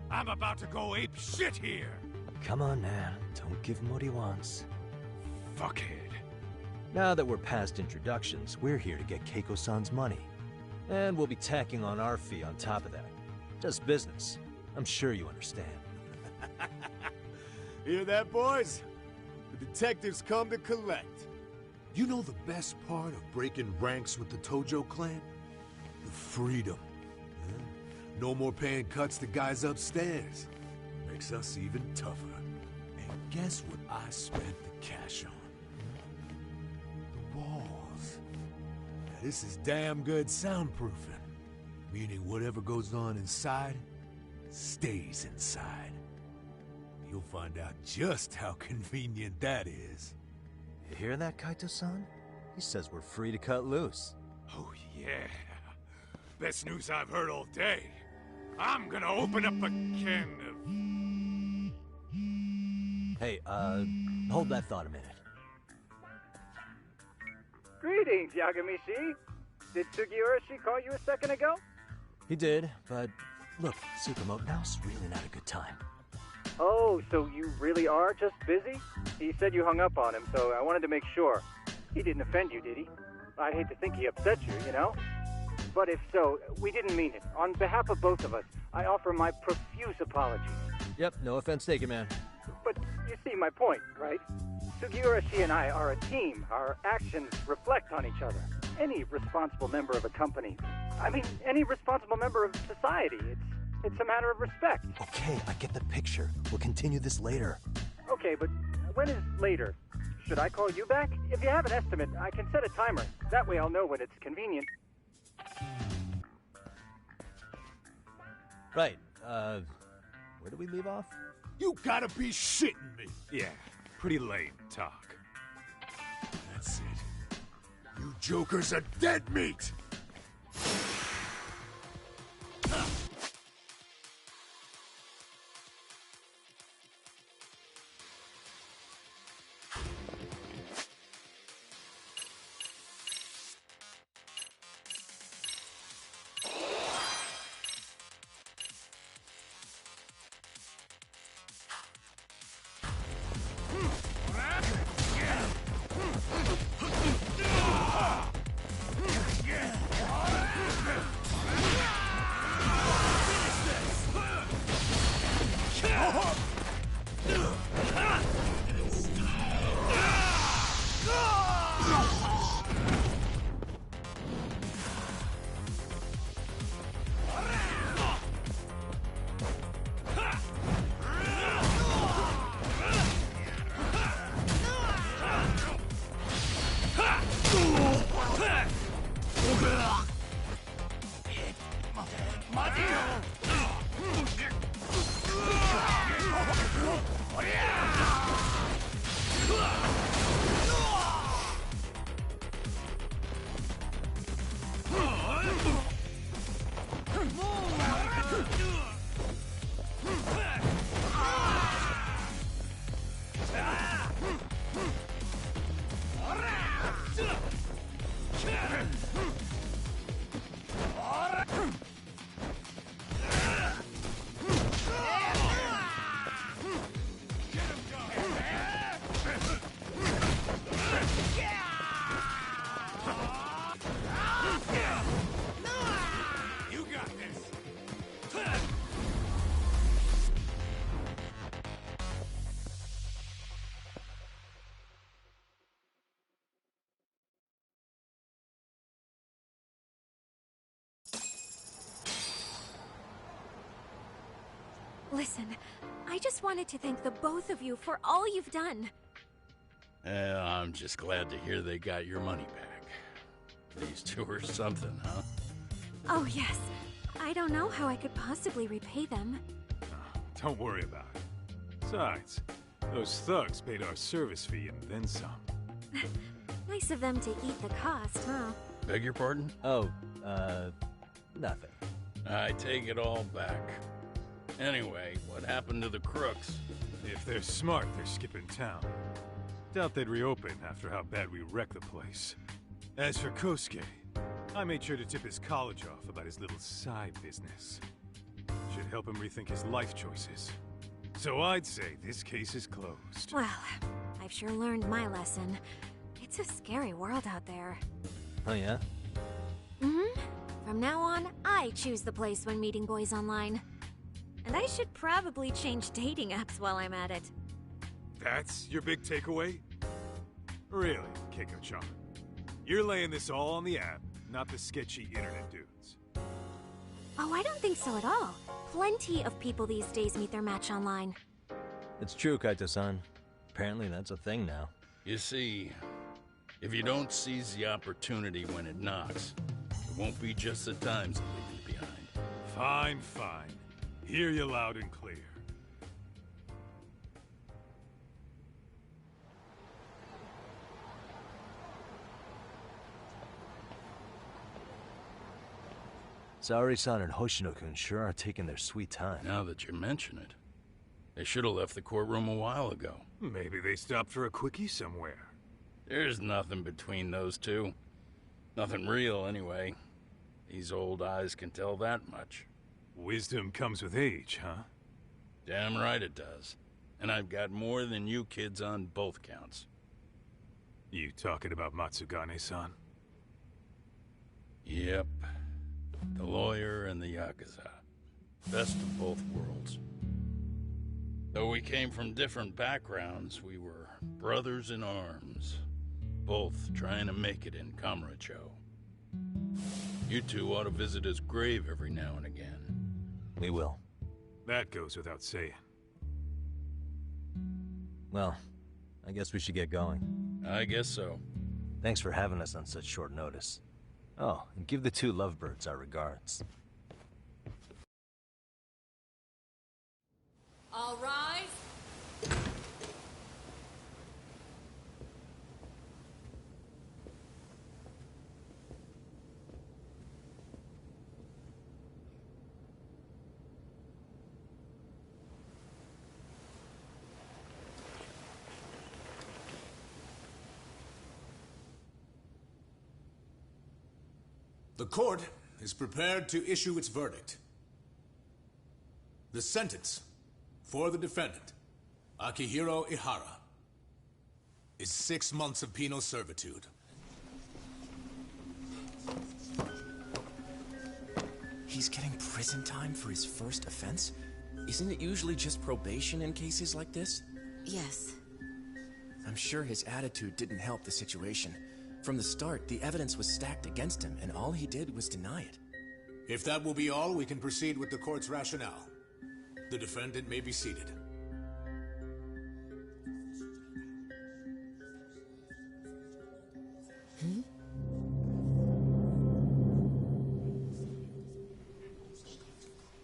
I'm about to go ape shit here! Come on, man. Don't give him what he wants. Fuckhead. Now that we're past introductions, we're here to get Keiko-san's money. And we'll be tacking on our fee on top of that. Just business. I'm sure you understand. Hear that, boys? The detectives come to collect. You know the best part of breaking ranks with the Tojo clan? The freedom. Yeah? No more paying cuts to guys upstairs. Makes us even tougher. Ain't Guess what I spent the cash on? The walls. Now, this is damn good soundproofing. Meaning whatever goes on inside, stays inside. You'll find out just how convenient that is. You hear that, Kaito-san? He says we're free to cut loose. Oh, yeah. Best news I've heard all day. I'm gonna open up a can of... Hey, hold that thought a minute. Greetings, Yagami-shi. Did Sugiura-shi call you a second ago? He did, but look, Tsukumo, now's really not a good time. Oh, so you really are just busy? He said you hung up on him, so I wanted to make sure. He didn't offend you, did he? I'd hate to think he upset you, you know? But if so, we didn't mean it. On behalf of both of us, I offer my profuse apologies. Yep, no offense taken, man. But you see my point, right? Sugiura-shi and I are a team. Our actions reflect on each other. Any responsible member of a company, any responsible member of society, it's a matter of respect. Okay, I get the picture. We'll continue this later. Okay, but when is later? Should I call you back? If you have an estimate, I can set a timer. That way I'll know when it's convenient. Right, where did we leave off? You gotta be shitting me! Yeah, pretty lame talk. That's it. You jokers are dead meat! Listen, I just wanted to thank the both of you for all you've done. I'm just glad to hear they got your money back. These two are something, huh? Oh, yes. I don't know how I could possibly repay them. Don't worry about it. Besides, those thugs paid our service fee and then some. Nice of them to eat the cost, huh? Beg your pardon? Oh, nothing. I take it all back. Anyway, what happened to the crooks? If they're smart, they're skipping town. Doubt they'd reopen after how bad we wrecked the place. As for Kosuke, I made sure to tip his college off about his little side business. Should help him rethink his life choices. So I'd say this case is closed. Well, I've sure learned my lesson. It's a scary world out there. Oh, yeah? Mm-hmm. From now on, I choose the place when meeting boys online. And I should probably change dating apps while I'm at it. That's your big takeaway? Really, Keiko-chan? You're laying this all on the app, not the sketchy internet dudes. Oh, I don't think so at all. Plenty of people these days meet their match online. It's true, Kaito-san. Apparently that's a thing now. You see, if you don't seize the opportunity when it knocks, it won't be just the times that leave you behind. Fine, fine. Hear you loud and clear. Saori-san and Hoshino-kun sure are taking their sweet time. Now that you mention it, they should have left the courtroom a while ago. Maybe they stopped for a quickie somewhere. There's nothing between those two. Nothing real, anyway. These old eyes can tell that much. Wisdom comes with age, huh? Damn right it does. And I've got more than you kids on both counts. You talking about Matsugane-san? Yep. The lawyer and the Yakuza. Best of both worlds. Though we came from different backgrounds, we were brothers in arms. Both trying to make it in Kamurocho. You two ought to visit his grave every now and again. We will. That goes without saying. Well, I guess we should get going. I guess so. Thanks for having us on such short notice. Oh, and give the two lovebirds our regards. All rise. The court is prepared to issue its verdict. The sentence for the defendant, Akihiro Ihara, is 6 months of penal servitude. He's getting prison time for his first offense? Isn't it usually just probation in cases like this? Yes. I'm sure his attitude didn't help the situation. From the start, the evidence was stacked against him, and all he did was deny it. If that will be all, we can proceed with the court's rationale. The defendant may be seated.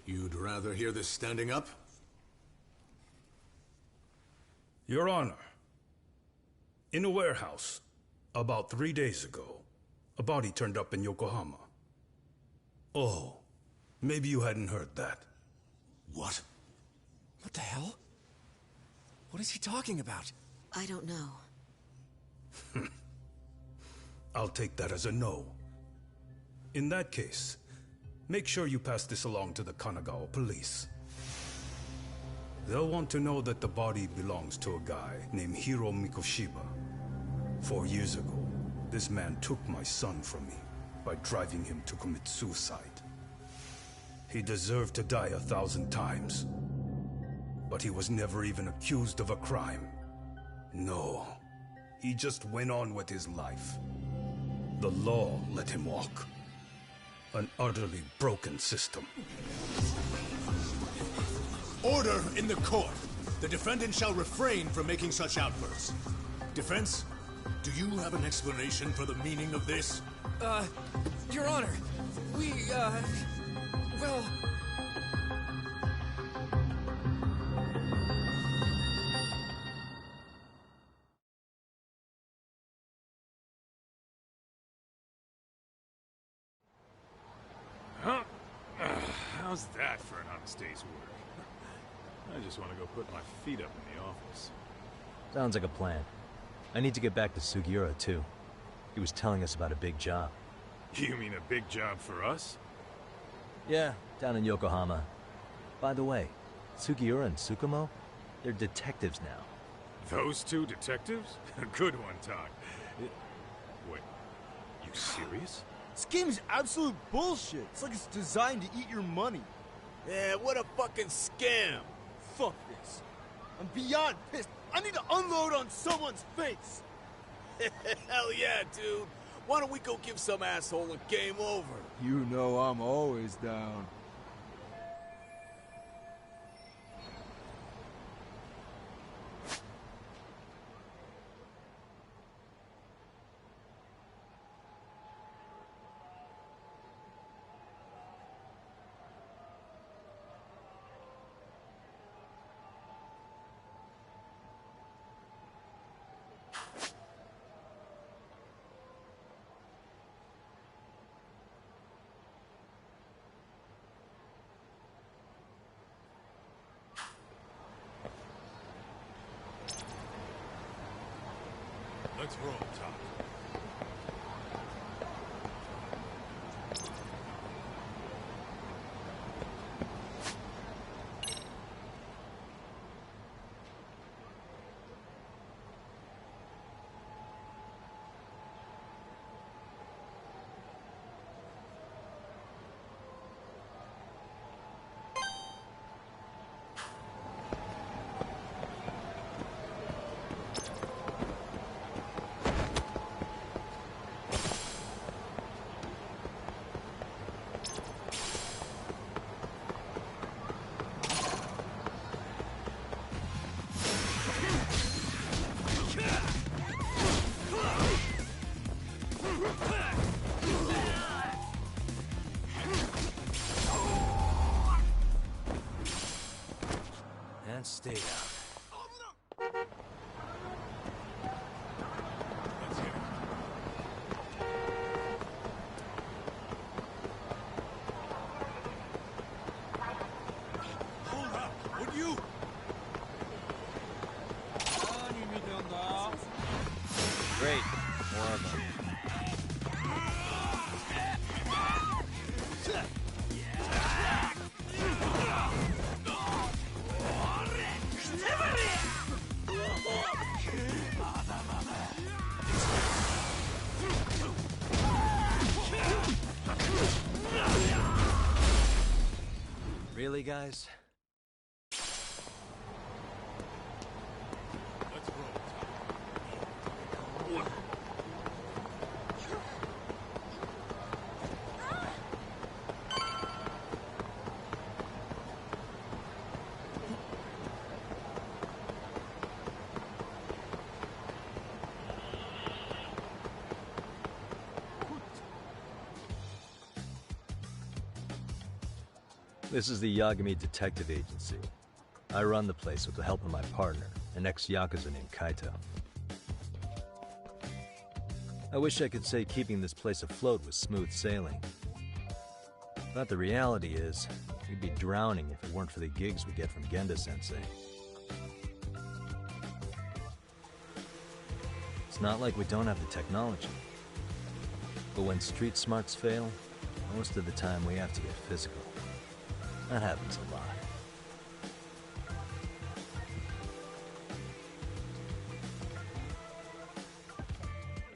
You'd rather hear this standing up? Your Honor, in a warehouse, about 3 days ago, a body turned up in Yokohama. Oh, maybe you hadn't heard that. What? What the hell? What is he talking about? I don't know. I'll take that as a no. In that case, make sure you pass this along to the Kanagawa police. They'll want to know that the body belongs to a guy named Hiro Mikoshiba. 4 years ago, this man took my son from me by driving him to commit suicide. He deserved to die 1,000 times, but he was never even accused of a crime. No, he just went on with his life. The law let him walk. An utterly broken system. Order in the court. The defendant shall refrain from making such outbursts. Defense, do you have an explanation for the meaning of this? Your Honor, well... Huh? How's that for an honest day's work? I just want to go put my feet up in the office. Sounds like a plan. I need to get back to Sugiura, too. He was telling us about a big job. You mean a big job for us? Yeah, down in Yokohama. By the way, Sugiura and Tsukumo, they're detectives now. Those two detectives? Good one, Todd. Wait, you serious? This game is absolute bullshit. It's like it's designed to eat your money. Yeah, what a fucking scam. Fuck this. I'm beyond pissed. I need to unload on someone's face. Hell yeah, dude. Why don't we go give some asshole a game over? You know I'm always down. Let's roll, Tom. And stay down. Hold up, would you? Great. More of them. Really, guys? Let's roll, Tom. This is the Yagami Detective Agency. I run the place with the help of my partner, an ex-Yakuza named Kaito. I wish I could say keeping this place afloat was smooth sailing. But the reality is, we'd be drowning if it weren't for the gigs we get from Genda-sensei. It's not like we don't have the technology. But when street smarts fail, most of the time we have to get physical. That happens a lot.